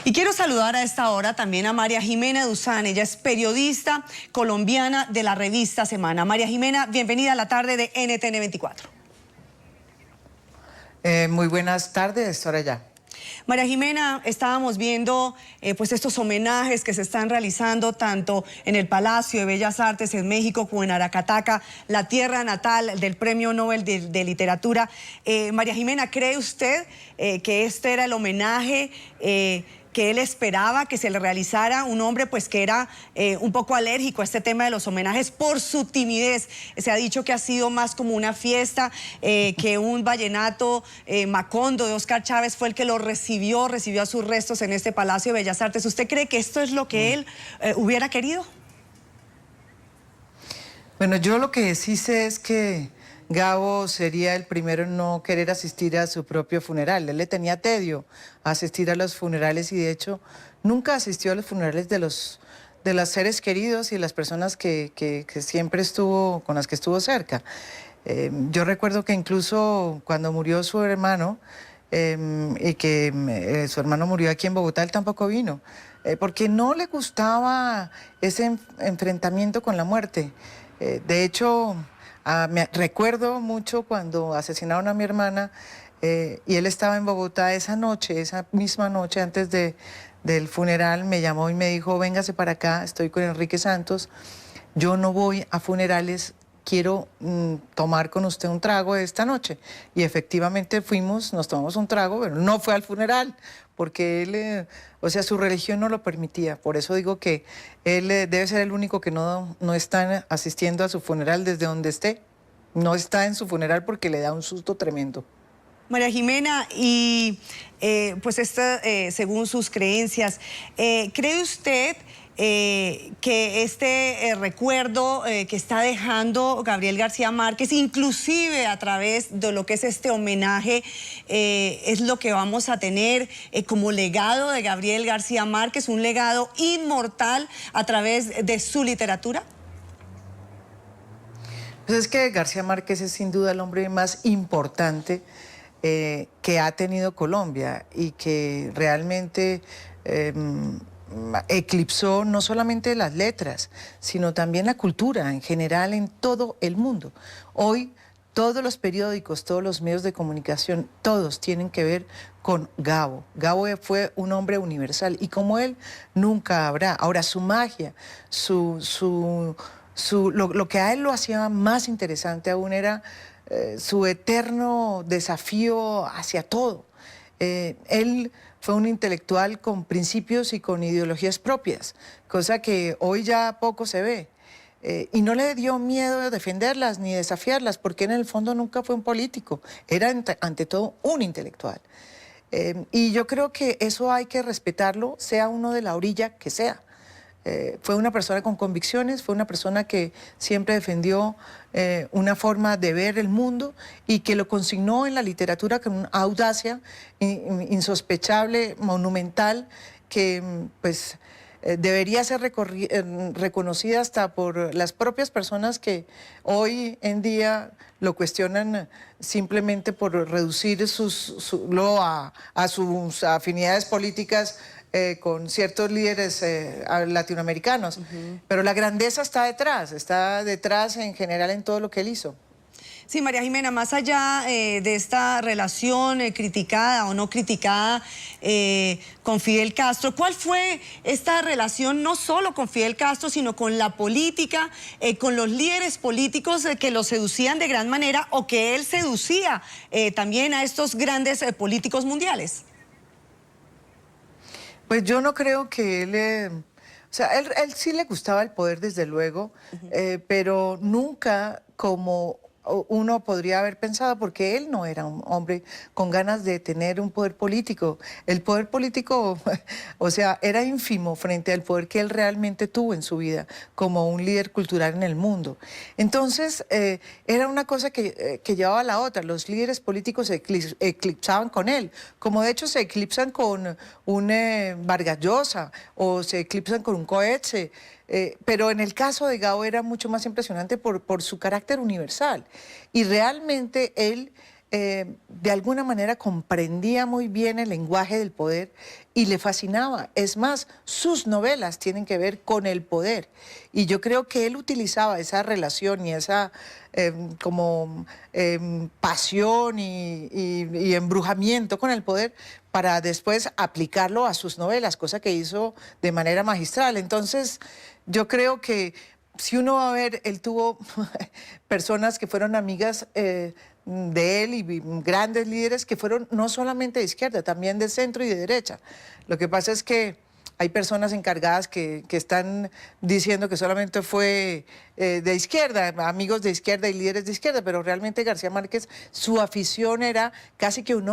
Y quiero saludar a esta hora también a María Jimena Duzán. Ella es periodista colombiana de la revista Semana. María Jimena, bienvenida a la tarde de NTN 24. Muy buenas tardes, Soraya. María Jimena, estábamos viendo pues estos homenajes que se están realizando tanto en el Palacio de Bellas Artes en México como en Aracataca, la tierra natal del Premio Nobel de Literatura. María Jimena, ¿cree usted que este era el homenaje que él esperaba que se le realizara? Un hombre pues que era un poco alérgico a este tema de los homenajes por su timidez. Se ha dicho que ha sido más como una fiesta, que un vallenato Macondo de Oscar Chávez fue el que lo recibió a sus restos en este Palacio de Bellas Artes. ¿Usted cree que esto es lo que él hubiera querido? Bueno, yo lo que sí sé es que Gabo sería el primero en no querer asistir a su propio funeral. Él le tenía tedio a asistir a los funerales y de hecho nunca asistió a los funerales de los seres queridos y las personas que siempre estuvo, con las que estuvo cerca. Yo recuerdo que incluso cuando murió su hermano, y que su hermano murió aquí en Bogotá, él tampoco vino, porque no le gustaba ese enfrentamiento con la muerte. De hecho, me recuerdo mucho cuando asesinaron a mi hermana y él estaba en Bogotá esa noche, esa misma noche antes del funeral, me llamó y me dijo, véngase para acá, estoy con Enrique Santos, yo no voy a funerales, quiero tomar con usted un trago esta noche. Y efectivamente fuimos, nos tomamos un trago, pero no fue al funeral, porque él, o sea, su religión no lo permitía. Por eso digo que él debe ser el único que no está asistiendo a su funeral desde donde esté. No está en su funeral porque le da un susto tremendo. María Jimena, y pues según sus creencias, ¿cree usted que este recuerdo que está dejando Gabriel García Márquez, inclusive a través de lo que es este homenaje, es lo que vamos a tener como legado de Gabriel García Márquez, un legado inmortal a través de su literatura? Pues es que García Márquez es sin duda el hombre más importante que ha tenido Colombia y que realmente eclipsó no solamente las letras, sino también la cultura en general en todo el mundo. Hoy todos los periódicos, todos los medios de comunicación, todos tienen que ver con Gabo. Gabo fue un hombre universal y como él nunca habrá. Ahora su magia, lo que a él lo hacía más interesante aún era su eterno desafío hacia todo. Él fue un intelectual con principios y con ideologías propias, cosa que hoy ya poco se ve. Y no le dio miedo defenderlas ni desafiarlas, porque en el fondo nunca fue un político, era ante todo un intelectual. Y yo creo que eso hay que respetarlo, sea uno de la orilla que sea. Fue una persona con convicciones, fue una persona que siempre defendió una forma de ver el mundo y que lo consignó en la literatura con una audacia insospechable, monumental, que pues debería ser reconocida hasta por las propias personas que hoy en día lo cuestionan simplemente por reducir a sus afinidades políticas con ciertos líderes latinoamericanos. Pero la grandeza está detrás en general en todo lo que él hizo. Sí, María Jimena, más allá de esta relación criticada o no criticada con Fidel Castro, ¿cuál fue esta relación no solo con Fidel Castro, sino con la política, con los líderes políticos que lo seducían de gran manera o que él seducía también a estos grandes políticos mundiales? Pues yo no creo que él... o sea, él sí le gustaba el poder, desde luego, pero nunca como uno podría haber pensado, porque él no era un hombre con ganas de tener un poder político. El poder político, o sea, era ínfimo frente al poder que él realmente tuvo en su vida como un líder cultural en el mundo. Entonces, era una cosa que llevaba a la otra. Los líderes políticos se eclipsaban con él, como de hecho se eclipsan con un Vargas Llosa o se eclipsan con un Coetze. Pero en el caso de Gabo era mucho más impresionante por su carácter universal. Y realmente él de alguna manera comprendía muy bien el lenguaje del poder y le fascinaba. Es más, sus novelas tienen que ver con el poder. Y yo creo que él utilizaba esa relación y esa pasión y embrujamiento con el poder para después aplicarlo a sus novelas, cosa que hizo de manera magistral. Entonces, yo creo que si uno va a ver, él tuvo personas que fueron amigas de él y grandes líderes que fueron no solamente de izquierda, también de centro y de derecha. Lo que pasa es que hay personas encargadas que están diciendo que solamente fue de izquierda, amigos de izquierda y líderes de izquierda, pero realmente García Márquez, su afición era casi que un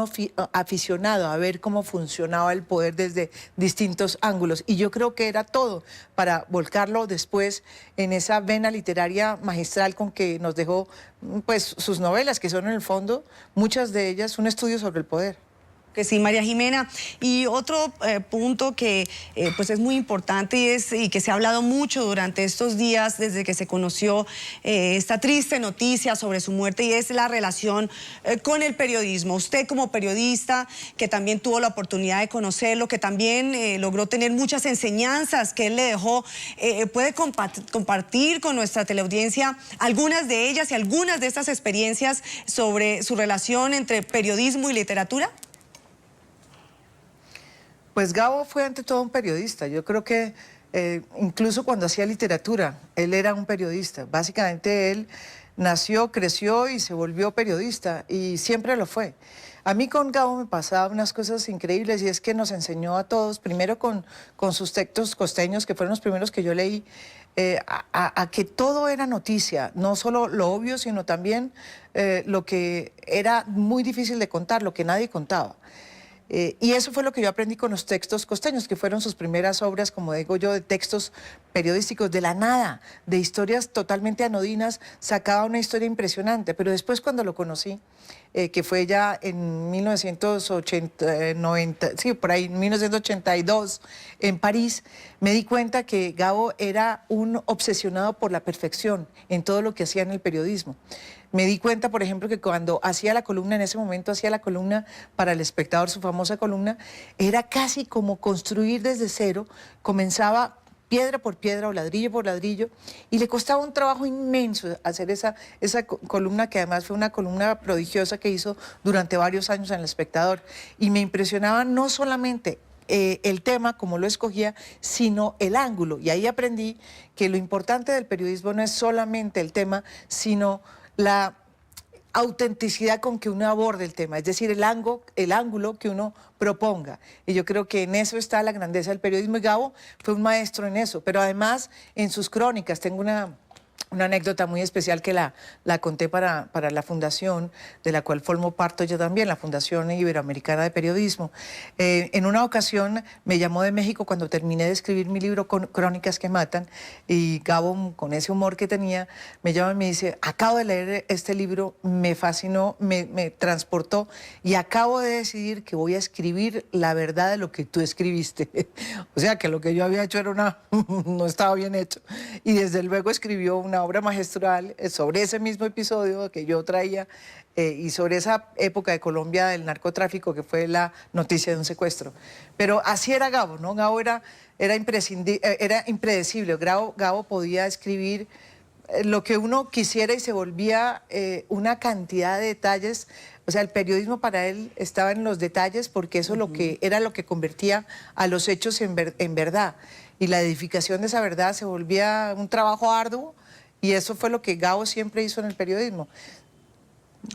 aficionado a ver cómo funcionaba el poder desde distintos ángulos. Y yo creo que era todo para volcarlo después en esa vena literaria magistral con que nos dejó pues, sus novelas, que son en el fondo, muchas de ellas, un estudio sobre el poder. Que sí, María Jimena. Y otro punto que pues es muy importante y que se ha hablado mucho durante estos días desde que se conoció esta triste noticia sobre su muerte, y es la relación con el periodismo. Usted como periodista que también tuvo la oportunidad de conocerlo, que también logró tener muchas enseñanzas que él le dejó, ¿puede compartir con nuestra teleaudiencia algunas de ellas y algunas de estas experiencias sobre su relación entre periodismo y literatura? Pues Gabo fue ante todo un periodista. Yo creo que incluso cuando hacía literatura, él era un periodista. Básicamente él nació, creció y se volvió periodista y siempre lo fue. A mí con Gabo me pasaban unas cosas increíbles y es que nos enseñó a todos, primero con sus textos costeños, que fueron los primeros que yo leí, a que todo era noticia, no solo lo obvio, sino también lo que era muy difícil de contar, lo que nadie contaba. Y eso fue lo que yo aprendí con los textos costeños, que fueron sus primeras obras, como digo yo, de textos periodísticos de la nada, de historias totalmente anodinas, sacaba una historia impresionante. Pero después cuando lo conocí, que fue ya en 1982, en París, me di cuenta que Gabo era un obsesionado por la perfección en todo lo que hacía en el periodismo. Me di cuenta, por ejemplo, que cuando hacía la columna, en ese momento hacía la columna para El Espectador, su famosa columna, era casi como construir desde cero, comenzaba piedra por piedra o ladrillo por ladrillo, y le costaba un trabajo inmenso hacer esa columna, que además fue una columna prodigiosa que hizo durante varios años en El Espectador. Y me impresionaba no solamente el tema, como lo escogía, sino el ángulo. Y ahí aprendí que lo importante del periodismo no es solamente el tema, sino la autenticidad con que uno aborde el tema, es decir, el ángulo que uno proponga. Y yo creo que en eso está la grandeza del periodismo, y Gabo fue un maestro en eso, pero además en sus crónicas, tengo una anécdota muy especial que la conté para la fundación, de la cual formo parte yo también, la Fundación Iberoamericana de Periodismo. En una ocasión me llamó de México cuando terminé de escribir mi libro Crónicas que Matan, y Gabo, con ese humor que tenía, me llama y me dice: acabo de leer este libro, me fascinó, me transportó, y acabo de decidir que voy a escribir la verdad de lo que tú escribiste. O sea, que lo que yo había hecho era no estaba bien hecho. Y desde luego escribió una obra magistral sobre ese mismo episodio que yo traía y sobre esa época de Colombia del narcotráfico, que fue la noticia de un secuestro. Pero así era Gabo, ¿no? Gabo era impredecible. Gabo podía escribir lo que uno quisiera y se volvía una cantidad de detalles. O sea, el periodismo para él estaba en los detalles, porque eso era lo que convertía a los hechos en verdad. Y la edificación de esa verdad se volvía un trabajo arduo, y eso fue lo que Gabo siempre hizo en el periodismo.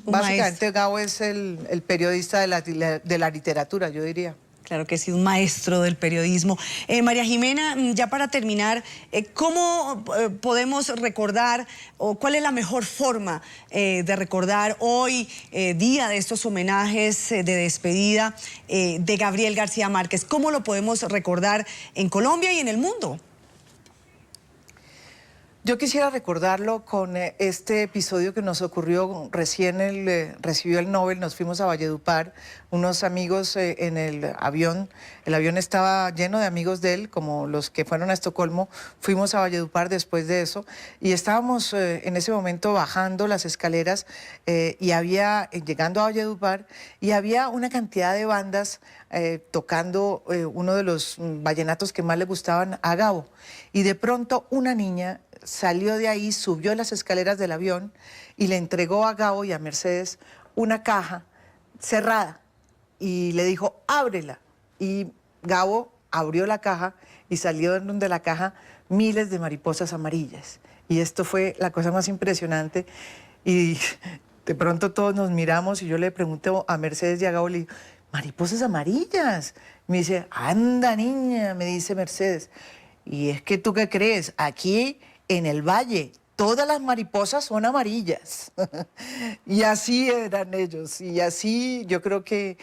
Básicamente Gabo es el periodista de la literatura, yo diría. Claro que sí, un maestro del periodismo. María Jimena, ya para terminar, ¿cómo podemos recordar, o cuál es la mejor forma de recordar hoy, día de estos homenajes de despedida de Gabriel García Márquez? ¿Cómo lo podemos recordar en Colombia y en el mundo? Yo quisiera recordarlo con este episodio que nos ocurrió recién. Él recibió el Nobel, nos fuimos a Valledupar, unos amigos en el avión el avión estaba lleno de amigos de él, como los que fueron a Estocolmo. Fuimos a Valledupar después de eso y estábamos en ese momento bajando las escaleras y había, llegando a Valledupar, y había una cantidad de bandas tocando uno de los vallenatos que más le gustaban a Gabo. Y de pronto una niña salió de ahí, subió las escaleras del avión y le entregó a Gabo y a Mercedes una caja cerrada y le dijo, ábrela. Y Gabo abrió la caja y salieron de la caja miles de mariposas amarillas. Y esto fue la cosa más impresionante. Y de pronto todos nos miramos y yo le pregunté a Mercedes y a Gabo, le digo, mariposas amarillas. Me dice, anda niña, me dice Mercedes. Y es que, ¿tú qué crees? Aquí en el valle todas las mariposas son amarillas. Y así eran ellos. Y así yo creo que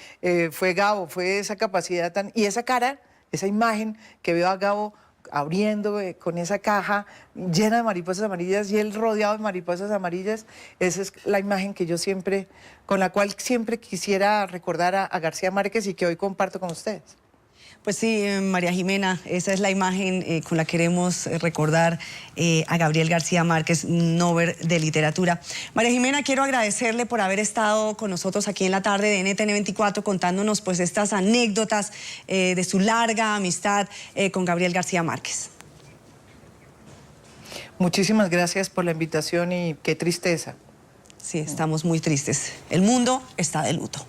fue Gabo, fue esa capacidad tan... Y esa cara, esa imagen que veo a Gabo abriendo con esa caja llena de mariposas amarillas y él rodeado de mariposas amarillas, esa es la imagen que yo siempre, con la cual siempre quisiera recordar a García Márquez y que hoy comparto con ustedes. Pues sí, María Jimena, esa es la imagen con la que queremos recordar a Gabriel García Márquez, Nobel de Literatura. María Jimena, quiero agradecerle por haber estado con nosotros aquí en la tarde de NTN 24 contándonos pues estas anécdotas de su larga amistad con Gabriel García Márquez. Muchísimas gracias por la invitación y qué tristeza. Sí, estamos muy tristes. El mundo está de luto.